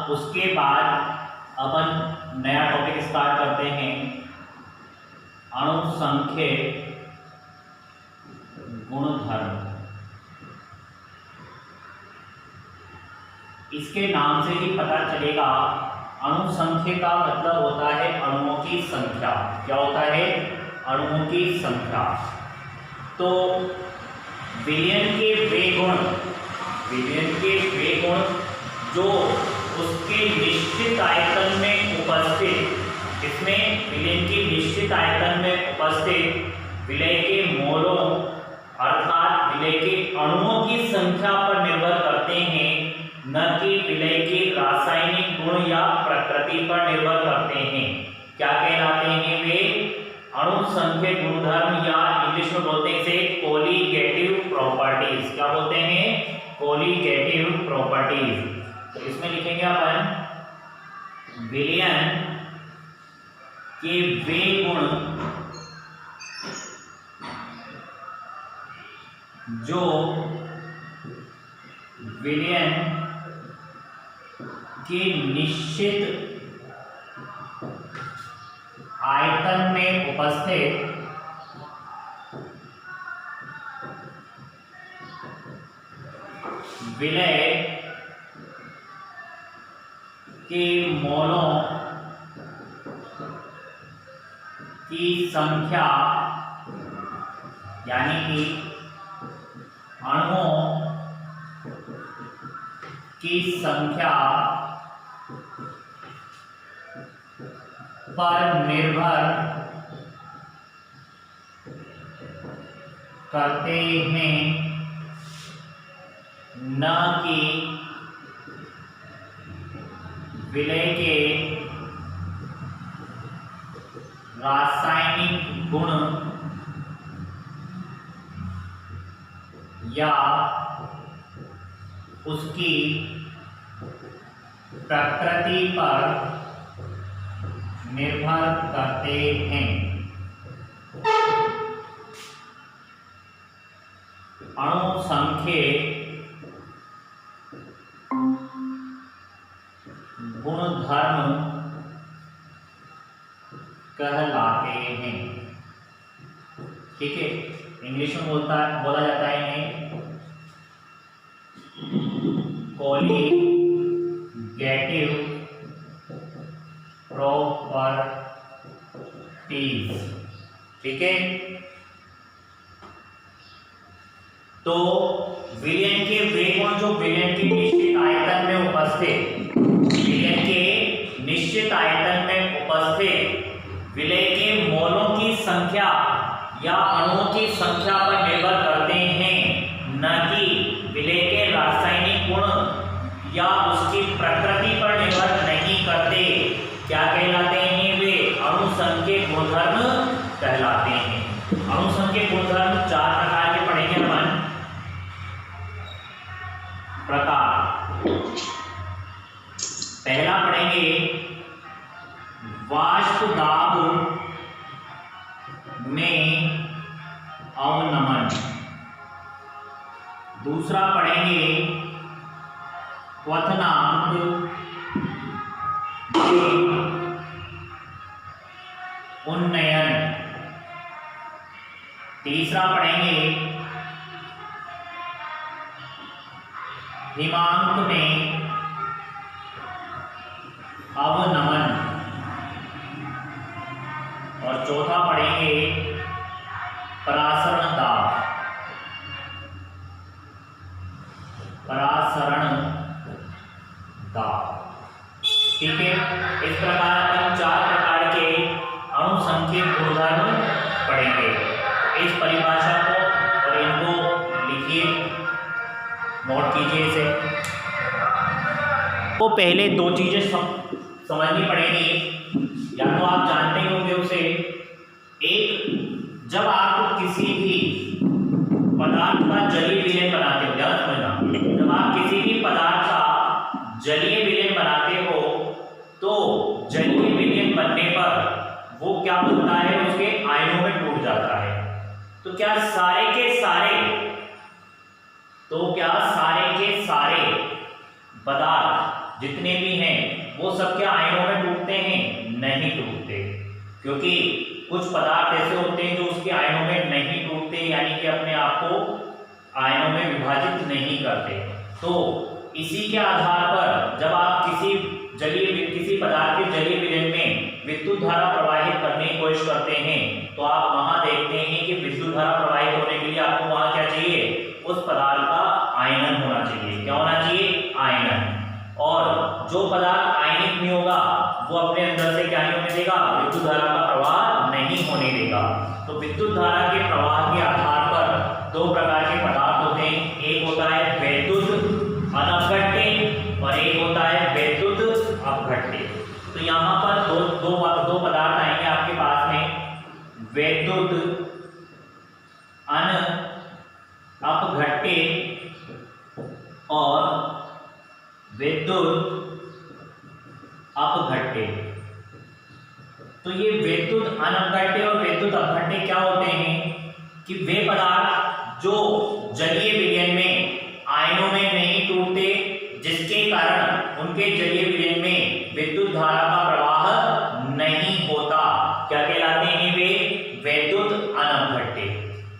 अब उसके बाद अपन नया टॉपिक स्टार्ट करते हैं, अणुसंख्य गुणधर्म। इसके नाम से ही पता चलेगा, अणुसंख्य का मतलब होता है अणुओं की संख्या। क्या होता है? अणुओं की संख्या। तो विलयन के वे गुण जो उसके निश्चित आयतन में उपस्थित, इसमें विलयन के निश्चित आयतन में उपस्थित विलय के मोलों अर्थात विलय के अणुओं की संख्या पर निर्भर करते हैं, न कि विलय के रासायनिक गुण या प्रकृति पर निर्भर करते हैं। क्या कहलाते हैं वे? अणुसंख्य गुणधर्म, या इंग्लिश में बोलते हैं इसे कोलिगेटिव प्रॉपर्टीज। क्या बोलते हैं? Colligative properties. तो इसमें लिखेंगे अपन विलयन के वे गुण जो विलयन के निश्चित आयतन में उपस्थित विलय के मोलों की संख्या, यानी कि अणुओं की संख्या पर निर्भर करते हैं, न कि विलय के रासायनिक गुण या उसकी प्रकृति पर निर्भर करते हैं। अणुसंख्य गुणधर्म कहलाते हैं। ठीक है, इंग्लिश में बोला जाता है इन्हें कोलिगेटिव प्रॉपर्टीज। ठीक है, तो विलयन के वे गुण जो विलयन के निश्चित आयतन में उपस्थित, विलयन के निश्चित आयतन में उपस्थित विलय के मोलों की संख्या या अणुओं की संख्या पर निर्भर करते हैं, न कि विलय के रासायनिक गुण या उसकी प्रकृति पर निर्भर नहीं करते। क्या कहलाते हैं वे? अणुसंख्य गुणधर्म कहलाते हैं। अणुसंख्य गुणधर्म 4 प्रकार के पढ़ेंगे अपन। प्रकार पहला पढ़ेंगे वाष्प दाब में अवनमन। दूसरा पढ़ेंगे क्वथनांक में उन्नयन। तीसरा पढ़ेंगे हिमांक में अवनमन। और चौथा पढ़ेंगे परासरण दाब। ठीक है, इस प्रकार हम 4 प्रकार के अणुसंख्य गुणधर्म पढ़ेंगे। इस परिभाषा को और इनको लिखिए, नोट कीजिए इसे। तो पहले 2 चीजें समझनी पड़ेगी, या तो आप जानते ही होंगे उसे। एक, जब आप किसी भी पदार्थ का जलीय विलयन बनाते हो, ध्यान समझना, जब आप किसी भी पदार्थ का जलीय विलयन बनाते हो तो जलीय विलयन बनने पर वो क्या बनता है? उसके आयनों में टूट जाता है। तो क्या सारे के सारे पदार्थ जितने भी हैं वो सबके आयनों में टूटते हैं? नहीं टूटते, क्योंकि कुछ पदार्थ ऐसे होते हैं जो उसके आयनों में नहीं टूटते, यानी कि अपने आप को आयनों में विभाजित नहीं करते। तो इसी के आधार पर जब आप किसी पदार्थ के जलीय विलयन में विद्युत धारा प्रवाहित करने की कोशिश करते हैं, तो आप वहां देखते हैं कि विद्युत धारा प्रवाहित होने के लिए आपको वहां क्या चाहिए? उस पदार्थ का आयनन होना चाहिए। क्या होना चाहिए? आयनन। और जो पदार्थ आयनिक नहीं होगा वो अपने अंदर से क्या नहीं होने देगा? विद्युत धारा का प्रवाह नहीं होने देगा। तो विद्युत धारा के प्रवाह के आधार पर दो प्रकार के पदार्थ होते हैं। एक होता है वैद्युत अनपघट्य और एक होता है वैद्युत अपघट्य। तो यहाँ पर दो पदार्थ आएंगे आपके पास में, वैद्युत अपघट्य और विद्युत अपघट्य। तो ये विद्युत अनपघट्य और विद्युत अपघट्य क्या होते हैं कि वे पदार्थ जो जलीय विलयन में आयनों में नहीं टूटते, जिसके कारण उनके जलीय विलयन में विद्युत धारा का प्रवाह नहीं होता, क्या कहलाते हैं वे? वैद्युत अनपघट्य।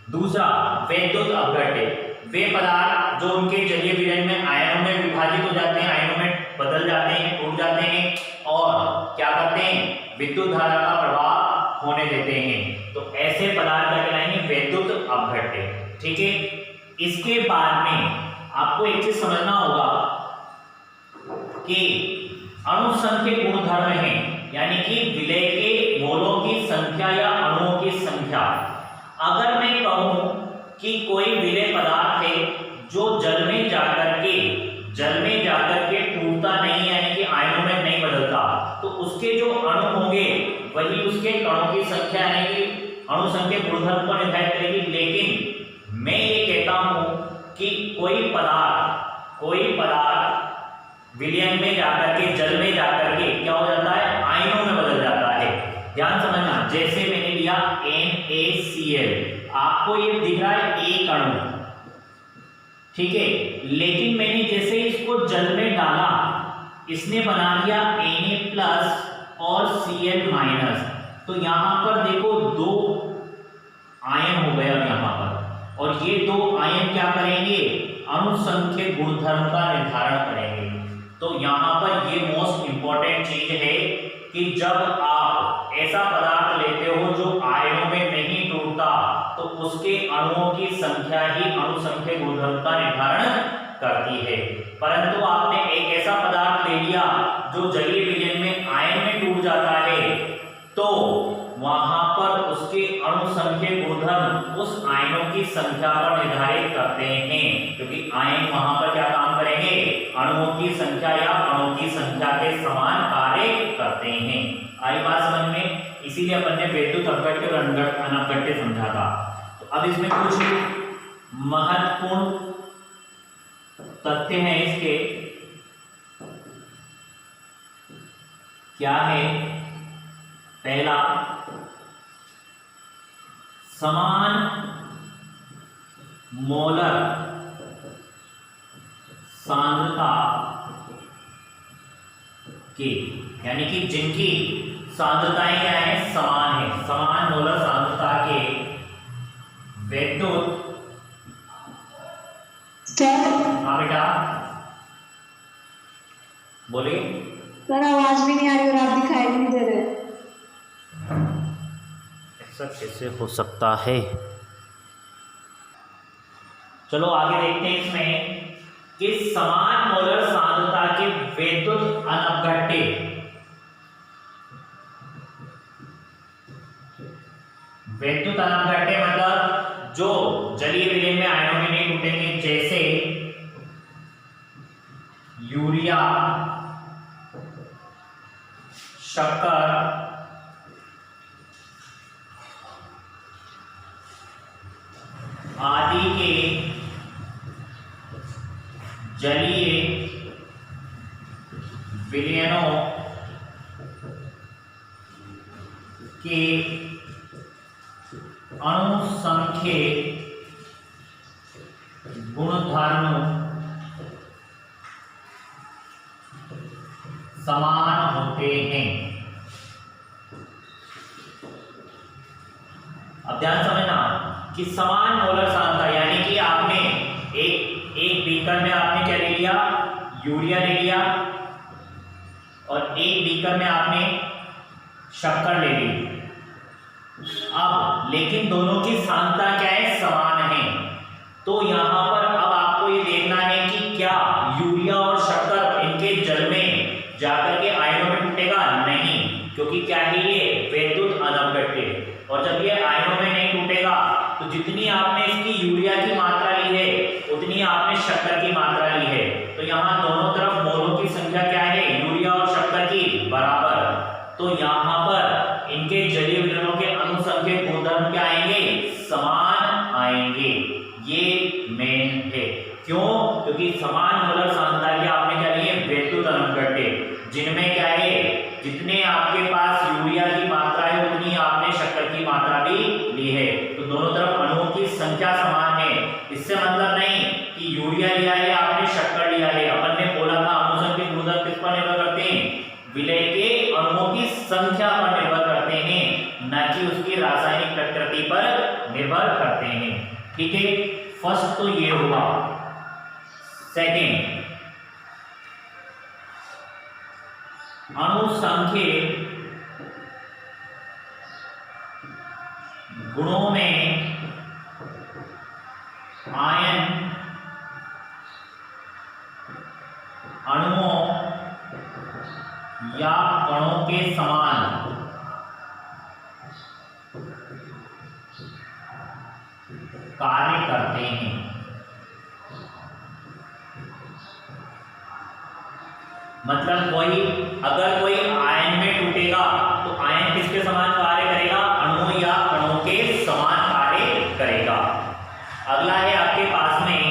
दूसरा वैद्युत अपघट्य, वे पदार्थ जो उनके जलीय विलयन में आयनों में विभाजित हो जाते हैं, आयनों में बदल जाते हैं, टूट जाते हैं और क्या करते हैं? विद्युत धारा का प्रवाह होने देते हैं। तो ऐसे पदार्थ क्या कहलाएंगे? वैद्युत अपघट्य। ठीक है। इसके बाद में आपको एक चीज समझना होगा कि अणुसंख्य गुणधर्म है, यानी कि विलय के मोलों की संख्या या अणुओं की संख्या। अगर मैं कहूं कि कोई विलय पदार्थ है जो जल में जाकर के टूटता नहीं, यानी कि आयनों में नहीं बदलता, तो उसके जो अणु होंगे वही उसके कणों की संख्या यानी कि अणुसंख्य गुणधर्म को निर्धारित करेगी। लेकिन मैं ये कहता हूं कि कोई पदार्थ विलयन में जाकर के, जल में जाकर के क्या हो जाता है? आयनों में बदल जाता है। ध्यान समझना, जैसे मैंने लिया NaCl, आपको ये दिख रहा है एक अणु, ठीक है, लेकिन मैंने जैसे इसको जल में डाला, इसने बना लिया Na+ और Cl-। तो यहां पर देखो दो आयन हो गए अब यहां पर, और ये दो आयन क्या करेंगे? अणुसंख्य गुणधर्म का निर्धारण करेंगे। तो यहां पर ये मोस्ट इंपॉर्टेंट चीज है कि जब आप ऐसा पदार्थ लेते हो जो आयनों में नहीं टूटता, तो उसके अणुओं की संख्या ही अणुसंख्य गुणधर्म का निर्धारण करती है। परंतु आपने एक ऐसा पदार्थ ले लिया जो जलीय विलयन में आयन में टूट जाता है, तो वहां पर उसके अणुसंख्य गुणधर्म उस आयनों की संख्या पर निर्धारित करते हैं, क्योंकि आयन वहां पर क्या काम करेंगे? अणुओं की संख्या या अणुओं की संख्या के समान कार्य करते हैं। आई बात समझ में? इसीलिए अपन ने वैद्युत अपघट्य और अनपघट्य समझा था। तो अब इसमें कुछ महत्वपूर्ण तथ्य हैं इसके। क्या है? पहला, समान मोलर सांद्रता के, यानी कि जिनकी सांद्रताएं क्या है? समान है, समान मोलर सांद्रता के वैद्युत। हाँ बेटा बोलिए। सर आवाज भी नहीं आ रही और आप दिखाई भी नहीं दे रहे। ऐसा कैसे हो सकता है? चलो आगे देखते हैं इसमें कि समान मोलर सांद्रता के वैद्युत अनपघट्य। वैद्युत अनपघट्य मतलब जो जलीय विलयन में आयनों में नहीं टूटेंगे, जैसे यूरिया, शक्कर, आदि के जलीय विलयनों के अणुसंख्य गुणधर्म समान होते हैं। अब ध्यान समझना कि समान मोलर सांद्रता यानी कि आपने एक बीकर में आपने क्या ले लिया, यूरिया ले लिया, और एक बीकर में आपने शक्कर ले ली। अब लेकिन दोनों की सांद्रता क्या है, समान है। तो यहां पर अब आपको ये देखना है कि क्या यूरिया और शक्कर इनके जल में जाकर के आयनों में टूटेगा, नहीं, क्योंकि क्या है ये वैद्युत अनवगट्य। और जब ये आयनों में नहीं टूटेगा तो जितनी आपने इसकी यूरिया की मात्रा ली है उतनी आपने शक्कर की मात्रा ली है। तो यहाँ दोनों तरफ मोलों की संख्या क्या है, यूरिया और शक्कर की बराबर। तो यहाँ पर इनके जलीय विलयनों के अनुसंख्यक गुणधर्म क्या आएंगे, समान आएंगे। ये मेन है। क्यों, क्योंकि समान मोलर सांद्रता के आपने क्या लिए, वैद्युत अनवगट्य, जिनमें क्या है जितने आपके पास यूरिया की मात्रा है उतनी आपने शक्कर की मात्रा भी ली है। तो दोनों तरफ अणुओं की संख्या समान है। इससे मतलब नहीं कि यूरिया लिया है आपने शक्कर लिया है। अपन ने बोला था अनुसंख्यक गुणधर्म किस पर निर्भर करते हैं, विलय के अणुओं की संख्या पर निर्भर करते हैं, न कि उसकी रासायनिक प्रकृति पर निर्भर करते हैं। ठीक है, फर्स्ट तो ये हुआ। सेकेंड, अनुसंख्यक गुणों में आयन अणुओं या कणों के समान कार्य करते हैं। मतलब अगर कोई आयन में टूटेगा तो आयन किसके समान कार्य करेगा, अणुओं या कणों के समान कार्य करेगा। अगला है आपके पास में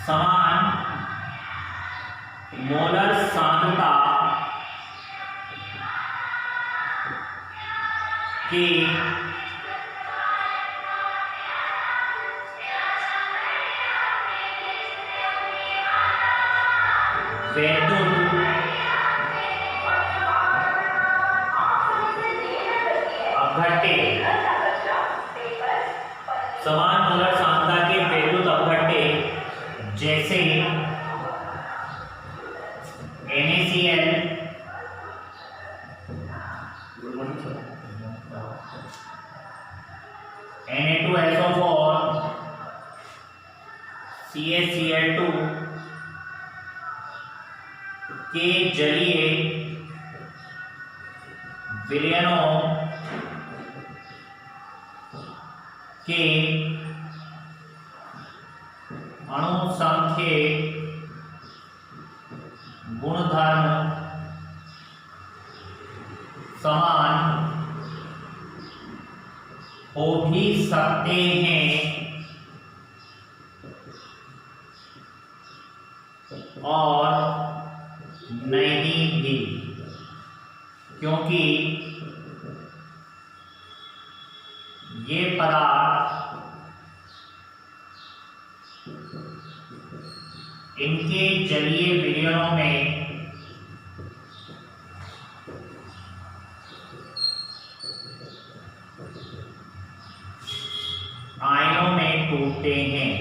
समान मोलर सांद्रता की वैद्युत अपघट्य, समान मोलर सांद्रता के वैद्युत अपघट्य जैसे NaCl, Na2SO4, CaCl2 के जलीय विलयनों के अनुसंख्यक गुणधर्म समान हो भी सकते हैं और नहीं भी, क्योंकि ये पदार्थ इनके जलीय विलयनों में आयनों में टूटते हैं।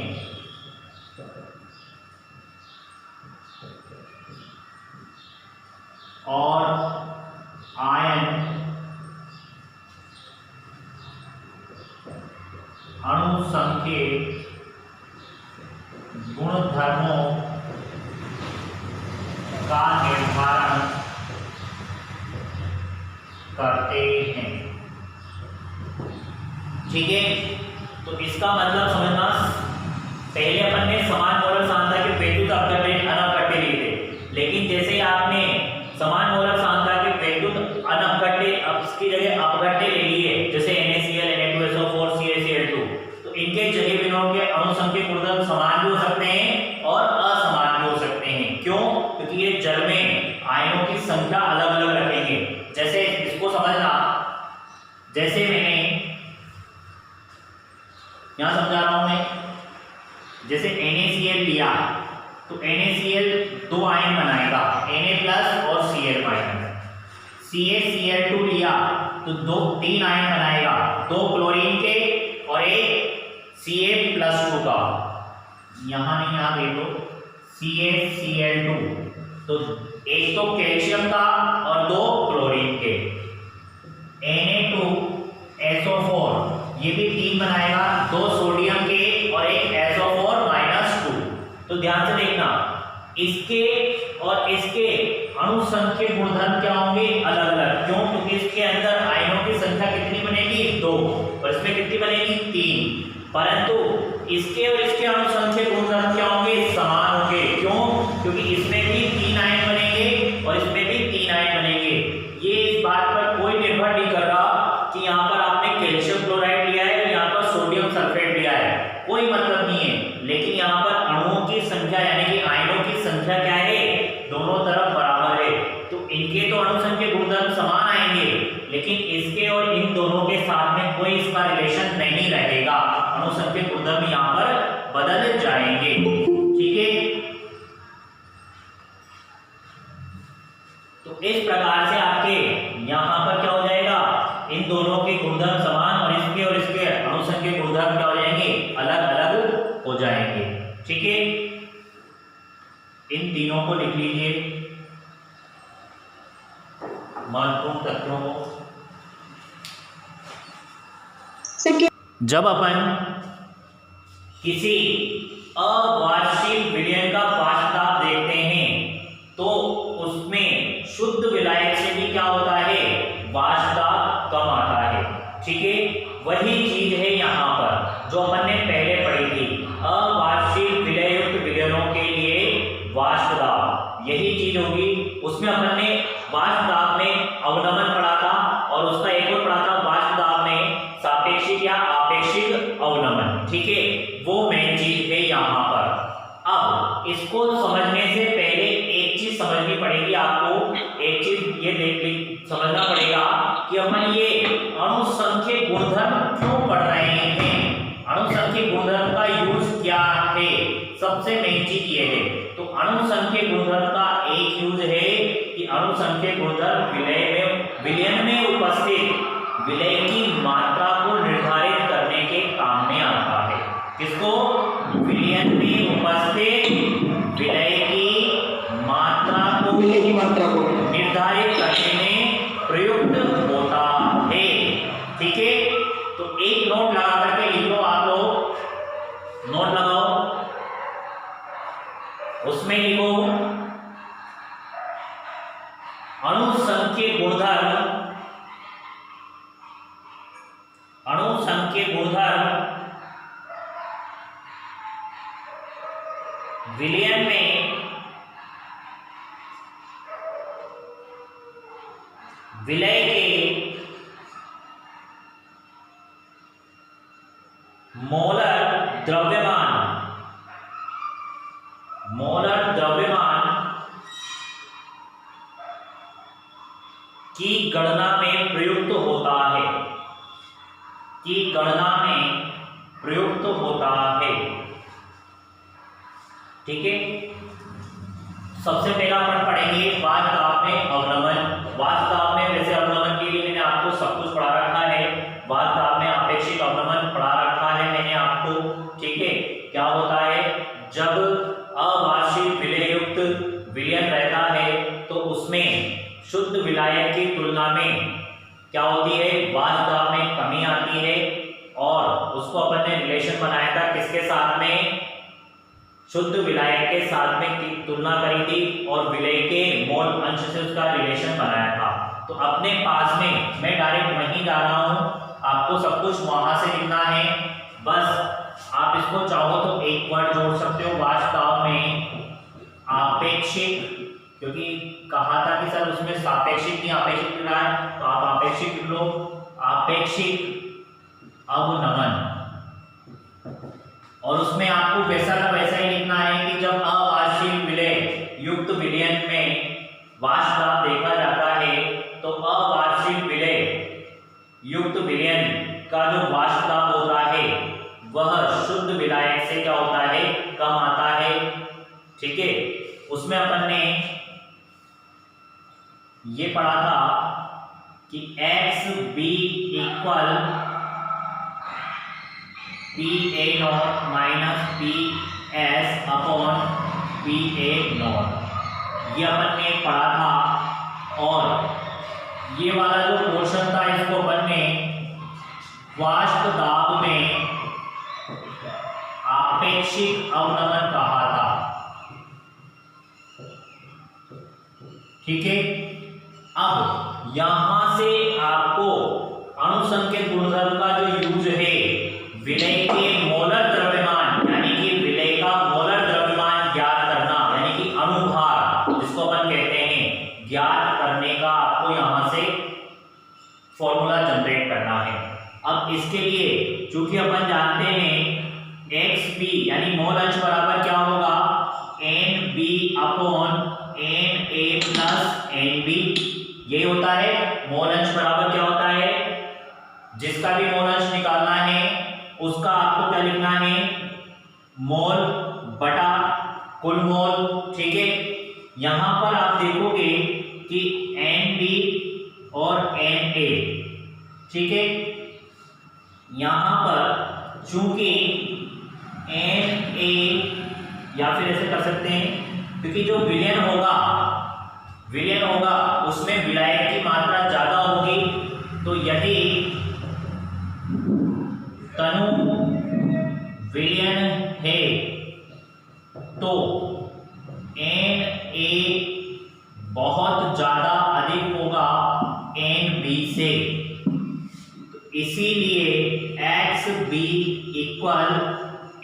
और आयन अनुसंख्यक गुणधर्मों का निर्धारण करते हैं। ठीक है, तो इसका मतलब समझना, पहले अपन ने समान मोलर सांद्रता के वैद्युत अनवगट्य लिए थे, लेकिन जैसे आपने समान मोलर सांद्रता के वैद्युत अनवगट्य इसकी जगह अपघट्य ले लिए, जैसे NaCl, Na2SO4, CaCl2, तो इनके जलीय विलयनों के अनुसंख्यक गुणधर्म समान भी हो सकते हैं और असमान भी हो सकते हैं। क्यों, क्योंकि ये जल में आयनों की संख्या अलग अलग रखेंगे। जैसे इसको समझना, जैसे मैंने यहां समझा रहा हूं मैं, जैसे NaCl लिया तो NaCl दो आयन बनाएगा Na+ और Cl-। CaCl2 लिया तो तीन आयन बनाएगा, दो क्लोरीन के और एक Ca+2 का। यहाँ नहीं, यहाँ देख लो CaCl2, तो एक तो कैल्शियम का और दो क्लोरीन के। Na2SO4 ये भी तीन बनाएगा, दो सोडियम के और एक SO4-2। तो ध्यान से देखना, इसके और इसके अणु संख्या गुणधर्म क्या होंगे? अलग अलग। क्यों? क्योंकि इसके अंदर आयनों की संख्या कितनी बनेगी? 2, और इसमें कितनी बनेगी? 3। परंतु इसके और इसके अणु संख्या गुणधर्म क्या होंगे? समान होंगे। क्यों? क्योंकि इसमें भी 3 आयन बनेंगे और इसमें भी 3 आयन बनेंगे। ये इस बात पर कोई निर्भर नहीं कर रहा कि यहाँ पर आपने कैल्शियम क्लोराइड लिया है या यहाँ पर सोडियम सल्फेट लिया है, कोई मतलब नहीं है। लेकिन यहाँ पर अणुओं की संख्या यानी कि आयनों की संख्या क्या है? दोनों तरफ बराबर है। तो इनके तो अणु संख्या गुणधर्म समान आएंगे, लेकिन इसके और इन दोनों के साथ में कोई इसका रिलेशन नहीं रहेगा। अणु संख्या गुणधर्म यहाँ पर बदल जाएंगे। ठीक है, तो इस प्रकार से आपके यहाँ पर क्या हो जाएगा? इन दोनों के गुणधर्म समान और इसके अणु संख्या गुणधर्म क्या हो जाएंगे? अलग अलग हो जाएंगे। ठीक है, इन तीनों को लिख लीजिए, महत्वपूर्ण तथ्यों को। जब अपन किसी अवाष्पशील विलयन का वाष्प दाब देखते हैं तो उसमें शुद्ध विलायक से भी क्या होता है? वाष्प दाब कम आता है। ठीक है, वही चीज है यहाँ पर जो अपन ने पहले पढ़ी थी। अवाष्पशील विलययुक्त विलयनों के लिए वाष्प दाब यही चीज होगी। उसमें अपन ने वाष्प दाब में अवनमन पढ़ा था और उसका एक और पढ़ा था वाष्प दाब में सापेक्षिक या आपेक्षिक अवनमन। ठीक है, वो मेन चीज है यहाँ पर। अब इसको समझने से पहले एक चीज समझनी पड़ेगी आपको। एक चीज ये समझना पड़ेगा कि अपन ये अणु संख्या गुणधर्म क्यों पढ़ रहे हैं, अणु संख्या गुणधर्म का यूज क्या है। सबसे मेन चीज ये है। तो अणु संख्या गुणधर्म का एक यूज है कि अणु संख्या गुणधर्म विलयन में उपस्थित विलय की मात्रा को निर्धारित करने के काम में आता है। किसको? विलयन में उपस्थित विलय की मात्रा को निर्धारित करने में प्रयुक्त होता है। ठीक है, तो एक नोट लगा करके लिख लो, आप लोग नोट लगाओ, उसमें लिखो अणु संख्या गुणधर्म। अणु संख्या गुणधर्म विलयन में विलय के मोलर द्रव्यमान की गणना में प्रयुक्त होता है, ठीक है। सबसे पहला अपन पढ़ेंगे वाष्प दाब में अवनमन। वाष्प दाब में वैसे अवनमन के लिए मैंने आपको सब कुछ पढ़ा रखा है। वाष्प दाब में आपेक्षिक अवनमन पढ़ा रखा है मैंने आपको, ठीक है। क्या होता है, जब अवाष्पशील विलययुक्त विलयन रहता है तो उसमें शुद्ध विलायक की तुलना में क्या होती है, वाष्प दाब में कमी आती है। और उसको अपन ने रिलेशन बनाया था किसके साथ में, शुद्ध विलायक के साथ में तुलना करी थी और विलय के मोल अंश से उसका रिलेशन बनाया था। तो अपने पास में मैं डायरेक्ट वहीं जा रहा हूं, आपको सब कुछ वहां से लिखना है। बस आप इसको चाहो तो एक वर्ड जोड़ सकते हो वाष्प दाब में आपेक्षिक, क्योंकि कहा था कि सर उसमें सापेक्षिक नहीं आपेक्षिक लिखना है, तो आप आपेक्षिक लिख लो, आपेक्षिक अवनमन। और उसमें आपको वैसा का वैसा ही लिखना है कि जब अवाष्पशील विलय युक्त विलयन में वाष्प दाब देखा जाता है तो अवाष्पशील विलय युक्त विलयन का जो वाष्प दाब होता है वह शुद्ध विलायक से क्या होता है, कम आता है, ठीक है। उसमें अपन ने ये पढ़ा था कि X B equal P A not minus P S upon P A not, ये अपन ने पढ़ा था। और ये वाला जो पोर्शन था इसको अपन ने वाष्प दाब में आपेक्षिक अवनमन कहा था। ठीक है, अब यहां से आपको अणुसंकेत गुणधर्म का जो यूज है विलय के मोलर द्रव्यमान यानी कि विलय का मोलर द्रव्यमान ज्ञात करना यानी कि अणुभार जिसको अपन कहते हैं ज्ञात करने का आपको यहां से फॉर्मूला जनरेट करना है। अब इसके लिए चूंकि अपन जानते हैं एक्स बी यानी मोल अंश बराबर क्या होगा, N B upon N A plus N B, ये होता है। मोल अंश बराबर क्या होता है, जिसका भी मोल अंश निकालना है उसका आपको क्या लिखना है, मोल बटा कुल मोल। ठीक है, यहां पर आप देखोगे कि एन बी और एन ए, ठीक है, यहां पर चूंकि एन ए या फिर ऐसे कर सकते हैं क्योंकि जो विलयन होगा उसमें विलायक की मात्रा ज्यादा होगी, तो यदि तनु विलयन है तो एन ए बहुत ज्यादा अधिक होगा एन बी से, इसीलिए X B equal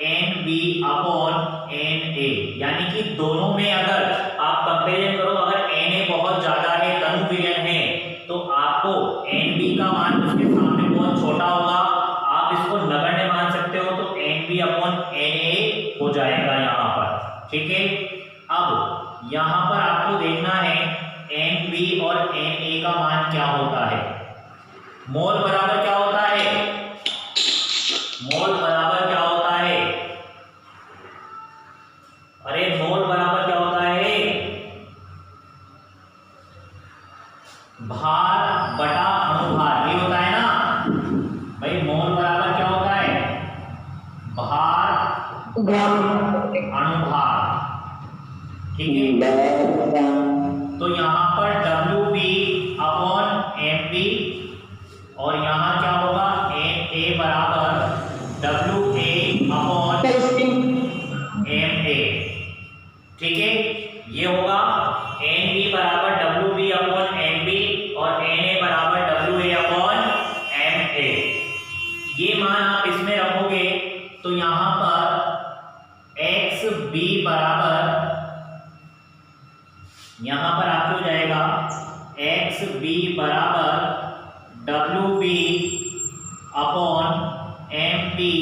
N B upon N A, यानी कि दोनों में अगर आप कंपेरिजन करो, अगर एन ए बहुत ज्यादा है तनु विलयन है तो आपको एन बी का मान उसके सामने बहुत छोटा होगा, आप इसको नगण्य मान सकते हो, तो N B upon N A हो जाएगा यहाँ पर। ठीक है, अब यहाँ पर आपको देखना है एन बी और एन ए का मान क्या होता है। मोल बराबर क्या होता है, मोल बराबर क्या होता है, अरे मोल बराबर क्या होता है, भार बटा अणुभार, ये होता है ना भाई। मोल बराबर क्या होता है, भार अणुभार। ठीक है, तो यहाँ पर W B upon M B और यहाँ क्या होगा एन ए बराबर W A upon M A. ठीक है, ये होगा एन बी बराबर W B upon M B और एन ए बराबर W A upon M A. ये मान आप इसमें रखोगे तो यहाँ पर एक्स बी बराबर, यहाँ पर आपको जाएगा एक्स बी बराबर W B upon M B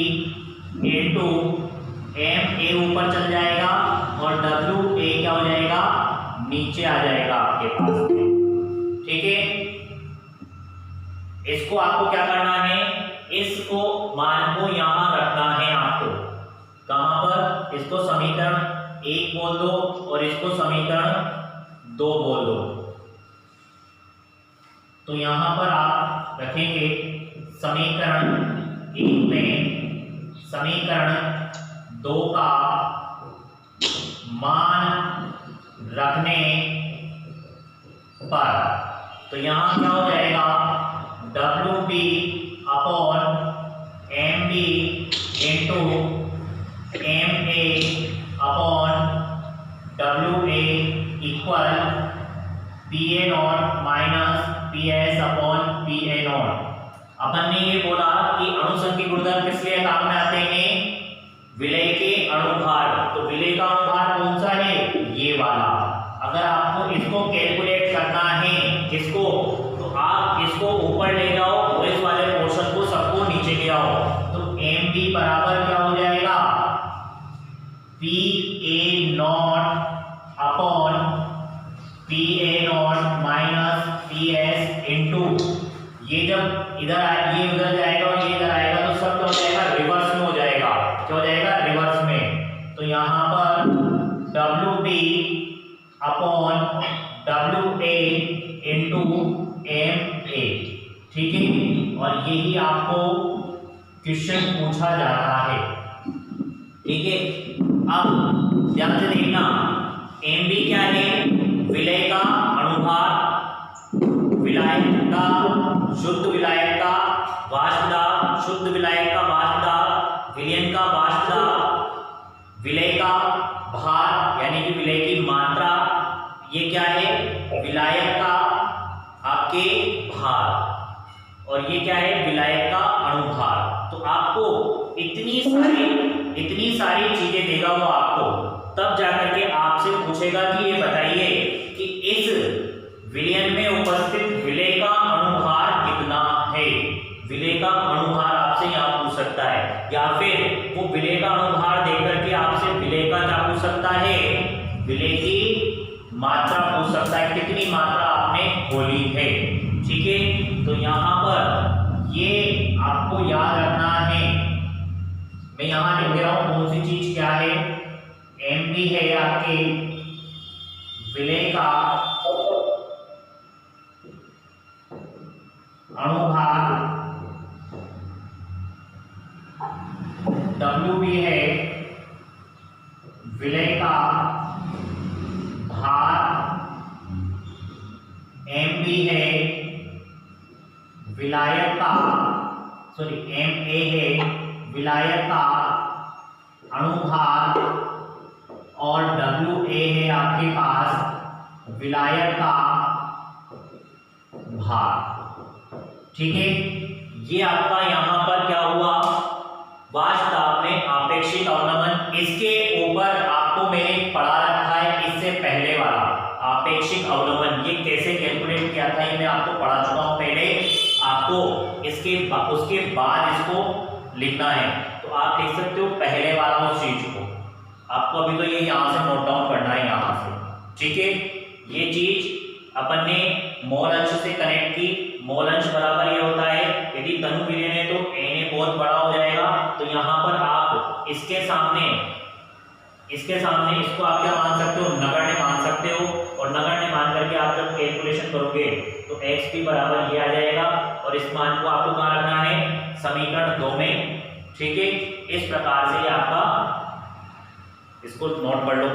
into M A ऊपर चल जाएगा और डब्ल्यू ए क्या हो जाएगा, नीचे आ जाएगा आपके पास। ठीक है, इसको आपको क्या करना है, इसको मान को यहां रखना है आपको। कहां पर, इसको समीकरण 1 बोल दो और इसको समीकरण 2 बोल दो। तो यहां पर आप रखेंगे समीकरण 1 में समीकरण 2 का मान रखने पर, तो यहां क्या हो जाएगा, W B upon M B into M A upon W A equal P A not minus P S upon P A not. अपन ने ये बोला कि अणुसंकेत गुणधर्म किस लिए काम में आते हैं, विलय के अणुभार। तो विलय का अणुभार कौन सा है, ये वाला। अगर आपको इसको कैलकुलेट करना है किसको, तो आप इसको ऊपर ले जाओ और इस वाले पोर्शन को सबको नीचे ले आओ। तो एम बी बराबर क्या हो जाएगा, P A not upon P A not minus P S into, ये जब इधर ये उधर जाएगा और ये इधर आएगा तो सब क्या हो जाएगा, रिवर्स में हो जाएगा। क्या हो जाएगा, रिवर्स में। तो यहाँ पर W B upon WA into MA, ठीक है। और यही आपको क्वेश्चन पूछा जाता है, ठीक है। अब ध्यान से देखना, MB क्या है, विलय का अणुभार, विलायक का शुद्ध विलायक का वाष्प दाब, शुद्ध विलायक का वाष्प दाब, विलयन का वाष्प दाब, विलय का भार यानी कि विलय की मात्रा, ये क्या है, विलायक का आपके भार, और ये क्या है, विलायक का अणुभार। तो आपको इतनी सारी चीजें देगा वो आपको, तब जाकर के आपसे पूछेगा कि ये बताइए कि इस विलयन में उपस्थित विलय का अणुभार कितना है। विलय का अणुभार आपसे यहाँ पूछ सकता है, या फिर वो विलय का अणुभार देकर के आपसे विलय का क्या पूछ सकता है, विलय की मात्रा पूछ सकता है, कितनी मात्रा आपने खोली है, ठीक है। तो यहाँ पर ये आपको याद रखना है, मैं यहाँ लिख दे रहा हूँ कौन सी चीज क्या है। MB है आपके विलय का अणुभार, WB है विलय का भार, MB है विलायक का, सॉरी MA है विलायक का अणुभार, और WA है आपके पास विलायक का भार, ठीक है। ये आपका यहाँ पर क्या हुआ, वाष्प दाब में आपेक्षिक अवनमन। इसके ऊपर आपको मैंने पढ़ा रखा है इससे पहले वाला आपेक्षिक अवनमन, ये कैसे कैलकुलेट किया था ये मैं आपको पढ़ा चुका हूँ पहले। आपको उसके बाद इसको लिखना है, तो आप लिख सकते हो पहले वाला उस चीज को। आपको अभी तो ये यहाँ से नोट डाउन करना है यहाँ से, ठीक है। ये चीज अपन ने मोल अंश से कनेक्ट की। मोल अंश बराबर ये होता है, यदि तनु विलयन है तो Na बहुत बड़ा हो जाएगा, तो यहाँ पर आप इसके सामने इसको आप क्या मान सकते हो, नगण्य मान सकते हो। और नगण्य मान करके आप जब कैलकुलेशन करोगे तो x भी बराबर ये आ जाएगा, और इस मान को आपको कहाँ रखना है, समीकरण 2 में, ठीक है। इस प्रकार से ये आपका, इसको नोट कर लो।